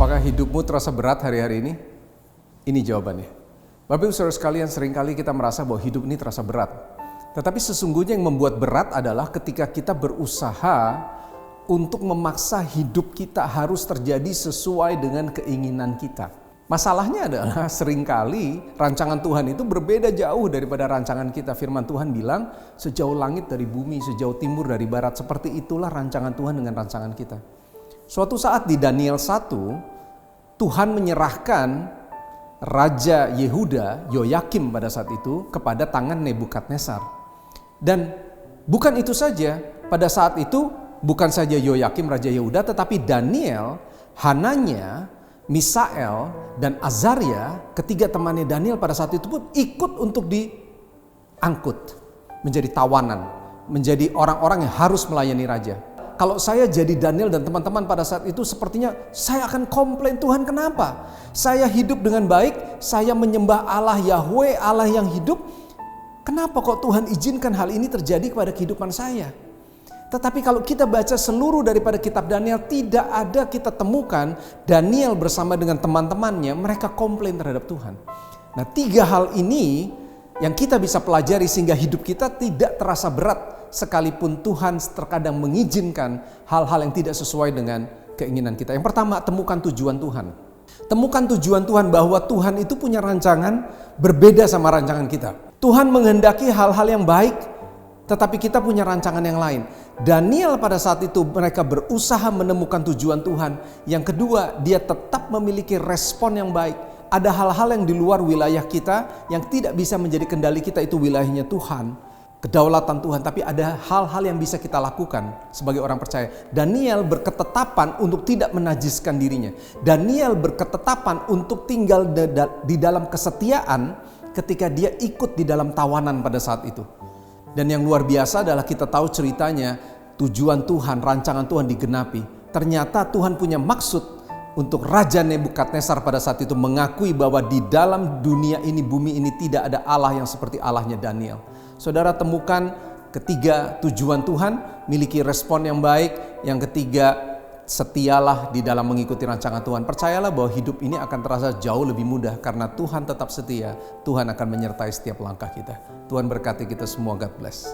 Apakah hidupmu terasa berat hari-hari ini? Ini jawabannya. Bapak Ibu Saudara sekalian, seringkali kita merasa bahwa hidup ini terasa berat. Tetapi sesungguhnya yang membuat berat adalah ketika kita berusaha untuk memaksa hidup kita harus terjadi sesuai dengan keinginan kita. Masalahnya adalah seringkali rancangan Tuhan itu berbeda jauh daripada rancangan kita. Firman Tuhan bilang, sejauh langit dari bumi, sejauh timur dari barat. Seperti itulah rancangan Tuhan dengan rancangan kita. Suatu saat di Daniel 1, Tuhan menyerahkan Raja Yehuda, Yoyakim pada saat itu, kepada tangan Nebukadnezar. Dan bukan itu saja, pada saat itu bukan saja Yoyakim Raja Yehuda, tetapi Daniel, Hananya, Misael, dan Azaria, ketiga temannya Daniel pada saat itu pun ikut untuk diangkut menjadi tawanan, menjadi orang-orang yang harus melayani raja. Kalau saya jadi Daniel dan teman-teman pada saat itu, sepertinya saya akan komplain, Tuhan kenapa? Saya hidup dengan baik, saya menyembah Allah Yahweh, Allah yang hidup. Kenapa kok Tuhan izinkan hal ini terjadi kepada kehidupan saya? Tetapi kalau kita baca seluruh daripada kitab Daniel, tidak ada kita temukan Daniel bersama dengan teman-temannya, mereka komplain terhadap Tuhan. Nah, tiga hal ini yang kita bisa pelajari sehingga hidup kita tidak terasa berat. Sekalipun Tuhan terkadang mengizinkan hal-hal yang tidak sesuai dengan keinginan kita. Yang pertama, temukan tujuan Tuhan. Temukan tujuan Tuhan, bahwa Tuhan itu punya rancangan berbeda sama rancangan kita. Tuhan menghendaki hal-hal yang baik, tetapi kita punya rancangan yang lain. Daniel pada saat itu mereka berusaha menemukan tujuan Tuhan. Yang kedua, dia tetap memiliki respon yang baik. Ada hal-hal yang di luar wilayah kita yang tidak bisa menjadi kendali kita, itu wilayahnya Tuhan. Kedaulatan Tuhan, tapi ada hal-hal yang bisa kita lakukan sebagai orang percaya. Daniel berketetapan untuk tidak menajiskan dirinya. Daniel berketetapan untuk tinggal di dalam kesetiaan ketika dia ikut di dalam tawanan pada saat itu. Dan yang luar biasa adalah kita tahu ceritanya, tujuan Tuhan, rancangan Tuhan digenapi. Ternyata Tuhan punya maksud untuk Raja Nebukadnezar pada saat itu mengakui bahwa di dalam dunia ini, bumi ini tidak ada Allah yang seperti Allahnya Daniel. Saudara, temukan ketiga tujuan Tuhan, miliki respon yang baik. Yang ketiga, setialah di dalam mengikuti rancangan Tuhan. Percayalah bahwa hidup ini akan terasa jauh lebih mudah karena Tuhan tetap setia. Tuhan akan menyertai setiap langkah kita. Tuhan berkati kita semua. God bless.